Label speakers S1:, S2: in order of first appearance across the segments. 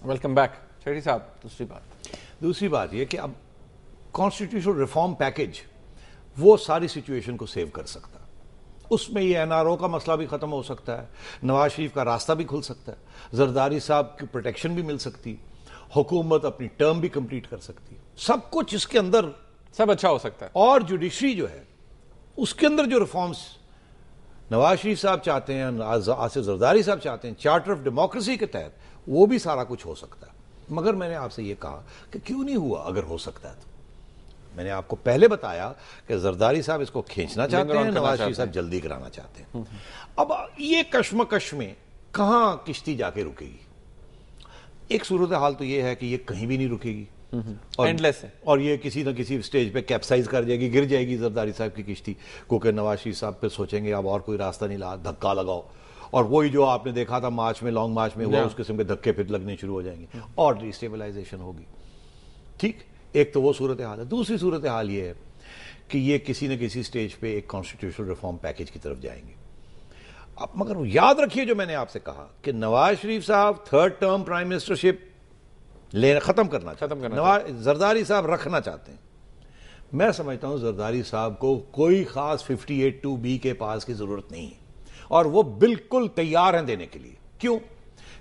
S1: Welcome back. Shetty صاحب,
S2: دوسری بات یہ کہ اب کانسٹیٹیوشنل ریفارم پیکج وہ ساری سچویشن کو سیو کر سکتا ہے. اس میں یہ این آر او کا مسئلہ بھی ختم ہو سکتا ہے, نواز شریف کا راستہ بھی کھل سکتا ہے, زرداری صاحب کی پروٹیکشن بھی مل سکتی, حکومت اپنی ٹرم بھی کمپلیٹ کر سکتی, سب کچھ اس کے اندر
S1: سب اچھا ہو سکتا ہے.
S2: اور جوڈیشری جو ہے اس کے اندر جو ریفارمز نواز شریف صاحب چاہتے ہیں, آصف زرداری صاحب چاہتے ہیں, چارٹر آف ڈیموکریسی کے تحت وہ بھی سارا کچھ ہو سکتا ہے. مگر میں نے آپ سے یہ کہا کہ کیوں نہیں ہوا اگر ہو سکتا ہے تو. میں نے آپ کو پہلے بتایا کہ زرداری صاحب اس کو کھینچنا چاہتے ہیں, نواز شریف صاحب جلدی کرانا چاہتے ہیں. اب یہ کشمکش میں کہاں کشتی جا کے رکے گی؟ ایک صورتحال تو یہ ہے کہ یہ کہیں بھی نہیں رکے گی اور یہ کسی نہ کسی سٹیج پہ کیپسائز کر جائے گی, گر جائے گی زرداری صاحب کی کشتی, کیونکہ نواز شریف صاحب پہ سوچیں گے اب اور کوئی راستہ نہیں لا, دھکا لگاؤ. اور وہی جو آپ نے دیکھا تھا مارچ میں, لانگ مارچ میں ہوا, اس قسم کے دھکے پھر لگنے شروع ہو جائیں گے اور ڈی اسٹیبلائزیشن ہوگی. ٹھیک, ایک تو وہ صورتحال ہے. دوسری صورتحال یہ ہے کہ یہ کسی نہ کسی سٹیج پہ ایک کانسٹیٹیوشنل ریفارم پیکج کی طرف جائیں گے. اب مگر یاد رکھیے جو میں نے آپ سے کہا کہ نواز شریف صاحب تھرڈ ٹرم پرائم منسٹرشپ ختم کرنا, زرداری صاحب رکھنا چاہتے ہیں. میں سمجھتا ہوں زرداری صاحب کو کوئی خاص 58(2)B کے پاس کی ضرورت نہیں ہے اور وہ بالکل تیار ہیں دینے کے لیے. کیوں؟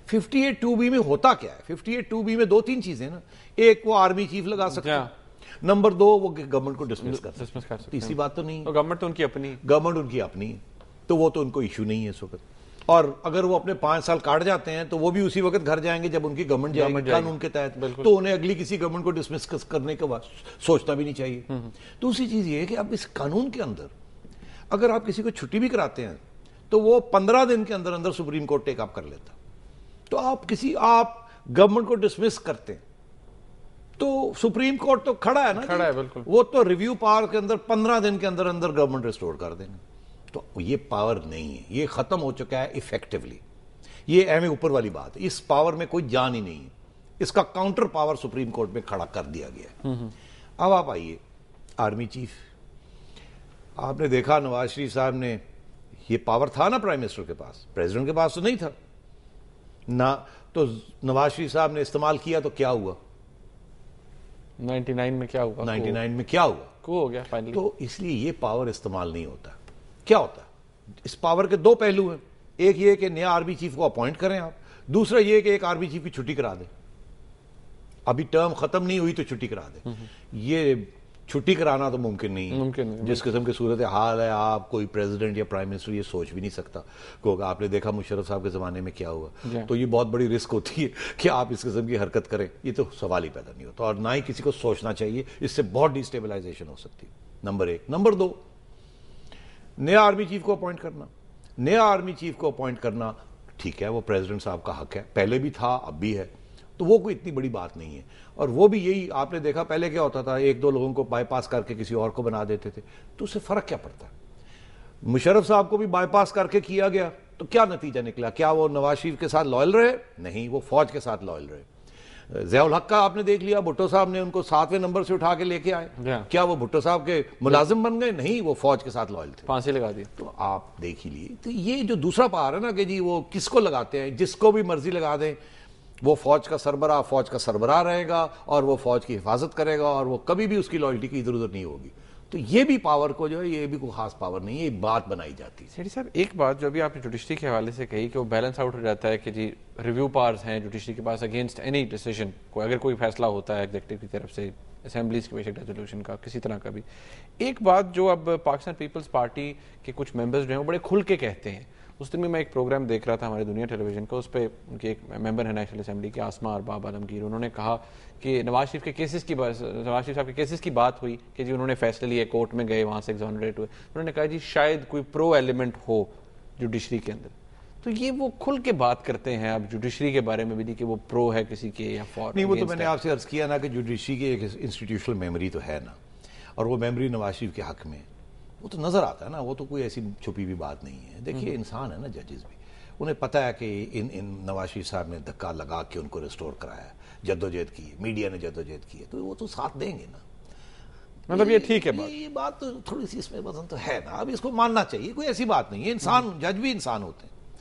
S2: 58(2)B میں ہوتا کیا ہے؟ 58(2)B میں 2-3 چیزیں نا. ایک وہ آرمی چیف لگا سکتے ہیں, نمبر 2 وہ گورنمنٹ کو ڈسمس کر سکتے ہیں. تیسری بات تو نہیں,
S1: گورنمنٹ تو ان کی اپنی,
S2: گورنمنٹ ان کی اپنی, تو وہ تو ان کو ایشو نہیں ہے اس وقت. اور اگر وہ اپنے 5 سال کاٹ جاتے ہیں تو وہ بھی اسی وقت گھر جائیں گے جب ان کی گورنمنٹ جائے گی قانون کے تحت, تو انہیں اگلی کسی گورنمنٹ کو ڈسمس کرنے کے بعد سوچنا بھی نہیں چاہیے. دوسری چیز یہ ہے کہ اب اس قانون کے اندر اگر آپ کسی کو چھٹی بھی کراتے ہیں تو وہ 15 دن کے اندر اندر سپریم کورٹ ٹیک اپ کر لیتا. تو آپ گورنمنٹ کو ڈسمس کرتے ہیں تو سپریم کورٹ تو کھڑا ہے نا,
S1: کھڑا ہے بالکل,
S2: وہ تو ریویو پاور کے اندر 15 دن کے اندر اندر گورنمنٹ ریسٹور کر دیں گے. تو یہ پاور نہیں ہے, یہ ختم ہو چکا ہے ایفیکٹولی. یہ اہم اوپر والی بات ہے, اس پاور میں کوئی جان ہی نہیں ہے. اس کا کاؤنٹر پاور سپریم کورٹ میں کھڑا کر دیا گیا ہے. اب آپ آئیے آرمی چیف. آپ نے دیکھا نواز شریف صاحب نے, یہ پاور تھا نا پرائم منسٹر کے پاس, پریزیڈنٹ کے پاس تو نہیں تھا نہ, تو نواز شریف صاحب نے استعمال کیا تو کیا ہوا؟
S1: 99 میں کیا ہوا؟
S2: 99 میں کیا ہوا؟
S1: ہو گیا فائنلی.
S2: تو اس لیے یہ پاور استعمال نہیں ہوتا. کیا ہوتا ہے اس پاور کے 2 پہلو ہیں. ایک یہ کہ نیا آرمی چیف کو اپوائنٹ کریں آپ, دوسرا یہ کہ ایک آرمی چیف کی چھٹی کرا دیں. ابھی ٹرم ختم نہیں ہوئی تو چھٹی کرا دیں. یہ چھٹی کرانا تو ممکن نہیں ہے. جس قسم کی صورت حال ہے, آپ کوئی پریزیڈنٹ یا پرائم منسٹر یہ سوچ بھی نہیں سکتا, کیونکہ آپ نے دیکھا مشرف صاحب کے زمانے میں کیا ہوا. تو یہ بہت بڑی رسک ہوتی ہے کہ آپ اس قسم کی حرکت کریں. یہ تو سوال ہی پیدا نہیں ہوتا اور نہ ہی کسی کو سوچنا چاہیے. اس سے بہت ڈی اسٹیبلائزیشن ہو سکتی ہے, نمبر 1. نمبر 2, نیا آرمی چیف کو اپوائنٹ کرنا. نیا آرمی چیف کو اپوائنٹ کرنا ٹھیک ہے, وہ پریزیڈنٹ صاحب کا حق ہے, پہلے بھی تھا اب بھی ہے, تو وہ کوئی اتنی بڑی بات نہیں ہے. اور وہ بھی یہی آپ نے دیکھا پہلے کیا ہوتا تھا, 1-2 لوگوں کو بائی پاس کر کے کسی اور کو بنا دیتے تھے, تو اس سے فرق کیا پڑتا ہے؟ مشرف صاحب کو بھی بائی پاس کر کے کیا گیا تو کیا نتیجہ نکلا؟ کیا وہ نواز شریف کے ساتھ لائل رہے؟ نہیں, وہ فوج کے ساتھ لائل رہے. ضیاء الحق کا آپ نے دیکھ لیا, بھٹو صاحب نے ان کو 7ویں نمبر سے اٹھا کے لے کے آئے. کیا وہ بھٹو صاحب کے ملازم بن گئے؟ نہیں, وہ فوج کے ساتھ لائل تھے,
S1: پھانسی لگا دی.
S2: تو آپ دیکھ ہی لیے. تو یہ جو دوسرا پار ہے نا کہ جی وہ کس کو لگاتے ہیں, جس کو بھی مرضی لگا دیں, وہ فوج کا سربراہ رہے گا اور وہ فوج کی حفاظت کرے گا اور وہ کبھی بھی اس کی لائلٹی کی ادھر ادھر نہیں ہوگی. تو یہ بھی پاور کو جو ہے یہ بھی کوئی خاص پاور نہیں ہے, یہ بات بنائی جاتی ہے.
S1: سیٹھی صاحب ایک بات جو ابھی آپ نے جوڈیشری کے حوالے سے کہی کہ وہ بیلنس آؤٹ ہو جاتا ہے کہ جی ریویو پاورز ہیں جوڈیشری کے پاس اگینسٹ اینی ڈیسیژن, اگر کوئی فیصلہ ہوتا ہے ایگزیکٹو کی طرف سے, اسمبلیز کے بیشک ریزولوشن کا, کسی طرح کا بھی. ایک بات جو اب پاکستان پیپلز پارٹی کے کچھ ممبرز جو ہیں وہ بڑے کھل کے کہتے ہیں. اس دن میں ایک پروگرام دیکھ رہا تھا ہمارے دنیا ٹیلی ویژن کا, اس پہ ان کے ایک ممبر ہیں نیشنل اسمبلی کے آسما ارباب عالمگیر, انہوں نے کہا کہ نواز شریف صاحب کے کیسز کی بات ہوئی کہ جی انہوں نے فیصلے لیے, کورٹ میں گئے, وہاں سے ایگزونریٹ ہوئے. انہوں نے کہا جی شاید کوئی پرو ایلیمنٹ ہو جوڈیشری کے اندر. تو یہ وہ کھل کے بات کرتے ہیں اب جوڈیشری کے بارے میں بھی نہیں کہ وہ پرو ہے کسی کے یا فور.
S2: نہیں, وہ تو میں نے آپ سے عرض کیا نا کہ جوڈیشری کی ایک انسٹیٹیوشنل میموری تو ہے نا, اور وہ میموری نواز شریف کے حق میں وہ تو نظر آتا ہے نا, وہ تو کوئی ایسی چھپی بھی بات نہیں ہے. دیکھیے انسان ہے نا, ججز بھی, انہیں پتہ ہے کہ ان نواز شریف صاحب نے دھکا لگا کے ان کو ریسٹور کرایا, جدوجہد کی, میڈیا نے جدوجہد کی ہے, تو وہ تو ساتھ دیں گے نا.
S1: مطلب یہ ٹھیک ہے,
S2: یہ بات تو تھوڑی سی اس میں وزن تو ہے نا, اب اس کو ماننا چاہیے, کوئی ایسی بات نہیں ہے. انسان, جج بھی انسان ہوتے ہیں,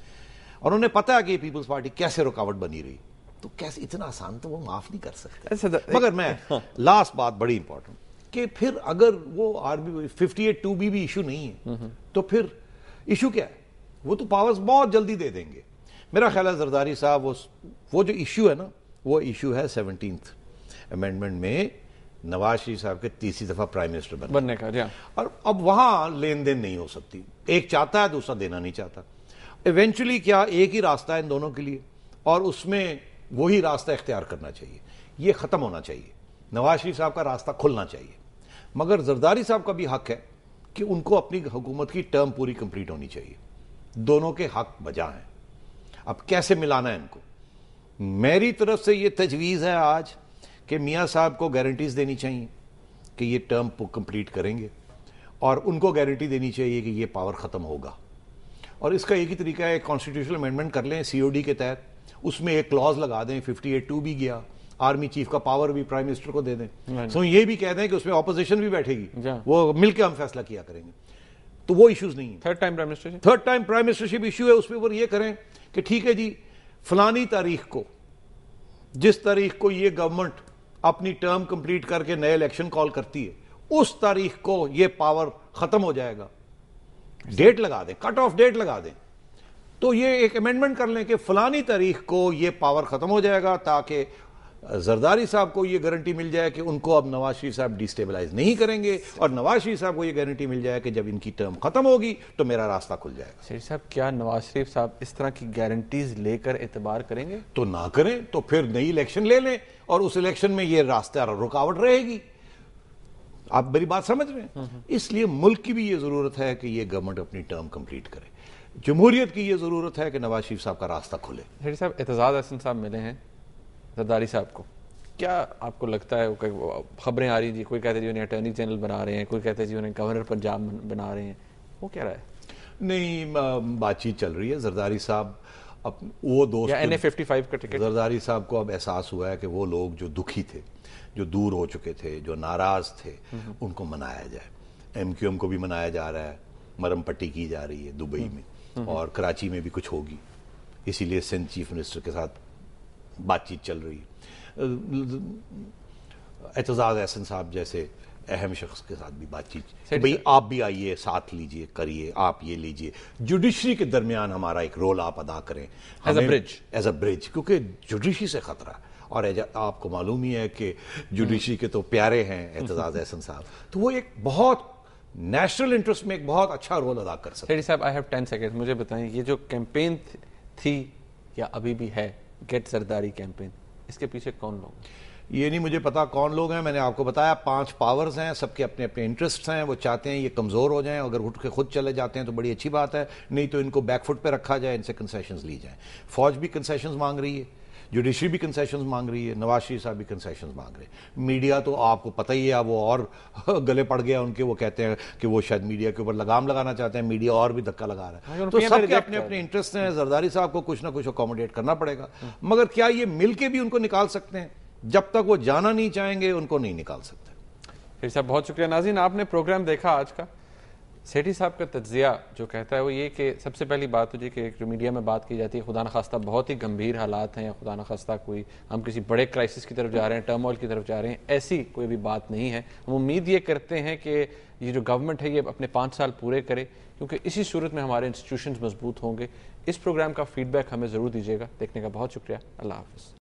S2: اور انہیں پتہ ہے کہ یہ پیپلز پارٹی کیسے رکاوٹ بنی رہی. تو کیسے اتنا آسان تو وہ معاف نہیں کر سکتے. مگر میں لاسٹ بات بڑی امپورٹنٹ کہ پھر اگر وہ RB 58(2) بھی ایشو نہیں ہے تو پھر ایشو کیا ہے؟ وہ تو پاورز بہت جلدی دے دیں گے. میرا خیال ہے زرداری صاحب وہ جو ایشو ہے نا وہ ایشو ہے 17th امینڈمنٹ میں نواز شریف صاحب کے تیسری دفعہ پرائم منسٹر
S1: بننے کا.
S2: اور اب وہاں لین دین نہیں ہو سکتی. ایک چاہتا ہے دوسرا دینا نہیں چاہتا. ایونچولی کیا ایک ہی راستہ ہے ان دونوں کے لیے اور اس میں وہی راستہ اختیار کرنا چاہیے. یہ ختم ہونا چاہیے. نواز شریف صاحب کا راستہ کھلنا چاہیے. مگر زرداری صاحب کا بھی حق ہے کہ ان کو اپنی حکومت کی ٹرم پوری کمپلیٹ ہونی چاہیے. دونوں کے حق بجا ہیں. اب کیسے ملانا ہے ان کو؟ میری طرف سے یہ تجویز ہے آج کہ میاں صاحب کو گارنٹیز دینی چاہیے کہ یہ ٹرم کمپلیٹ کریں گے اور ان کو گارنٹی دینی چاہیے کہ یہ پاور ختم ہوگا. اور اس کا ایک ہی طریقہ ہے کانسٹیٹیوشنل امینڈمنٹ کر لیں COD کے تحت. اس میں ایک کلاز لگا دیں 58(2) بھی گیا. آرمی چیف کا پاور بھی پرائم منسٹر کو دے دیں. سو یہ بھی کہہ دیں کہ اس میں اپوزیشن بھی بیٹھے گی, وہ مل کے ہم فیصلہ کیا کریں گے. تو وہ ایشوز نہیں ہیں. Third time prime ministership issue ہے. اس پہ اوپر یہ کریں کہ ٹھیک ہے جی فلانی تاریخ کو, جس تاریخ کو یہ گورنمنٹ اپنی ٹرم کمپلیٹ کر کے نئے الیکشن کال کرتی ہے, اس تاریخ کو یہ پاور ختم ہو جائے گا. ڈیٹ لگا دیں, کٹ آف ڈیٹ لگا دیں. تو یہ ایک امینڈمنٹ کر لیں کہ فلانی تاریخ کو یہ پاور ختم ہو جائے گا, تاکہ زرداری صاحب کو یہ گارنٹی مل جائے کہ ان کو اب نواز شریف صاحب ڈیسٹیبلائز نہیں کریں گے, اور نواز شریف صاحب کو یہ گارنٹی مل جائے کہ جب ان کی ٹرم ختم ہوگی تو میرا راستہ کھل جائے گا.
S1: شریف صاحب کیا نواز شریف صاحب اس طرح کی گارنٹیز لے کر اعتبار کریں گے؟
S2: تو نہ کریں تو پھر نئی الیکشن لے لیں اور اس الیکشن میں یہ راستہ رکاوٹ رہے گی. آپ میری بات سمجھ رہے ہیں؟ اس لیے ملک کی بھی یہ ضرورت ہے کہ یہ گورنمنٹ اپنی ٹرم کمپلیٹ کرے. جمہوریت کی یہ ضرورت ہے کہ نواز شریف صاحب کا راستہ کھلے.
S1: شریف صاحب اعتزاز احسن صاحب ملے ہیں زرداری صاحب کو, کیا آپ کو لگتا ہے خبریں آ رہی جی, کوئی کہتے ہیں جی انہیں اٹارنی جنرل بنا رہے ہیں, کوئی کہتے ہیں جی انہیں گورنر پنجاب بنا رہے ہیں, وہ کیا رہا ہے؟
S2: نہیں, بات چیت چل رہی ہے. زرداری صاحب وہ دوست
S1: NA55 کا ٹکٹ,
S2: زرداری صاحب کو اب احساس ہوا ہے کہ وہ لوگ جو دکھی تھے, جو دور ہو چکے تھے, جو ناراض تھے, ان کو منایا جائے. MQM کو بھی منایا جا رہا ہے, مرم پٹی کی جا رہی ہے دبئی میں, اور کراچی میں بھی کچھ ہوگی. اسی لیے سندھ چیف منسٹر کے ساتھ بات چیت چل رہی ہے. اعتزاز احسن صاحب جیسے اہم شخص کے ساتھ بھی بات چیت, بھئی آپ بھی آئیے, ساتھ لیجئے, کریے, آپ یہ لیجئے, جوڈیشری کے درمیان ہمارا ایک رول آپ ادا کریں
S1: ایز اے برج,
S2: کیونکہ جوڈیشری سے خطرہ ہے. اور آپ کو معلوم ہی ہے کہ جوڈیشری کے تو پیارے ہیں اعتزاز احسن صاحب, تو وہ ایک بہت نیشنل انٹرسٹ میں ایک بہت اچھا رول ادا کر سکتے ہیں.
S1: صاحب I have 10 seconds, مجھے بتائیں یہ جو کیمپین تھی یا ابھی بھی ہے گیٹ زرداری کیمپین, اس کے پیچھے کون لوگ؟
S2: یہ نہیں مجھے پتا کون لوگ ہیں. میں نے آپ کو بتایا 5 پاورز ہیں, سب کے اپنے اپنے انٹرسٹس ہیں. وہ چاہتے ہیں یہ کمزور ہو جائیں, اگر اٹھ کے خود چلے جاتے ہیں تو بڑی اچھی بات ہے, نہیں تو ان کو بیک فٹ پہ رکھا جائے, ان سے کنسیشنز لی جائیں. فوج بھی کنسیشنز مانگ رہی ہے, جوڈیشری بھی کنسیشنز مانگ رہی ہے, نواز شریف صاحب بھی کنسیشنز مانگ رہے ہیں. میڈیا تو آپ کو پتہ ہی ہے وہ اور گلے پڑ گیا ان کے, وہ کہتے ہیں کہ وہ شاید میڈیا کے اوپر لگام لگانا چاہتے ہیں, میڈیا اور بھی دھکا لگا رہا ہے. تو سب کے اپنے اپنے انٹرسٹ ہیں. زرداری صاحب کو کچھ نہ کچھ اکوموڈیٹ کرنا پڑے گا, مگر کیا یہ مل کے بھی ان کو نکال سکتے ہیں؟ جب تک وہ جانا نہیں چاہیں گے ان کو نہیں نکال سکتے.
S1: شریف صاحب بہت شکریہ. ناظرین آپ نے پروگرام دیکھا آج کا. سیٹھی صاحب کا تجزیہ جو کہتا ہے وہ یہ کہ سب سے پہلی بات تو یہ کہ جو میڈیا میں بات کی جاتی ہے خدا نخواستہ بہت ہی گمبھیر حالات ہیں, یا خدا نخواستہ کوئی ہم کسی بڑے کرائسس کی طرف جا رہے ہیں, ٹرموئل کی طرف جا رہے ہیں, ایسی کوئی بھی بات نہیں ہے. ہم امید یہ کرتے ہیں کہ یہ جو گورنمنٹ ہے یہ اپنے 5 سال پورے کرے, کیونکہ اسی صورت میں ہمارے انسٹیٹیوشنز مضبوط ہوں گے. اس پروگرام کا فیڈ بیک ہمیں ضرور دیجیے گا. دیکھنے کا بہت شکریہ. اللہ حافظ.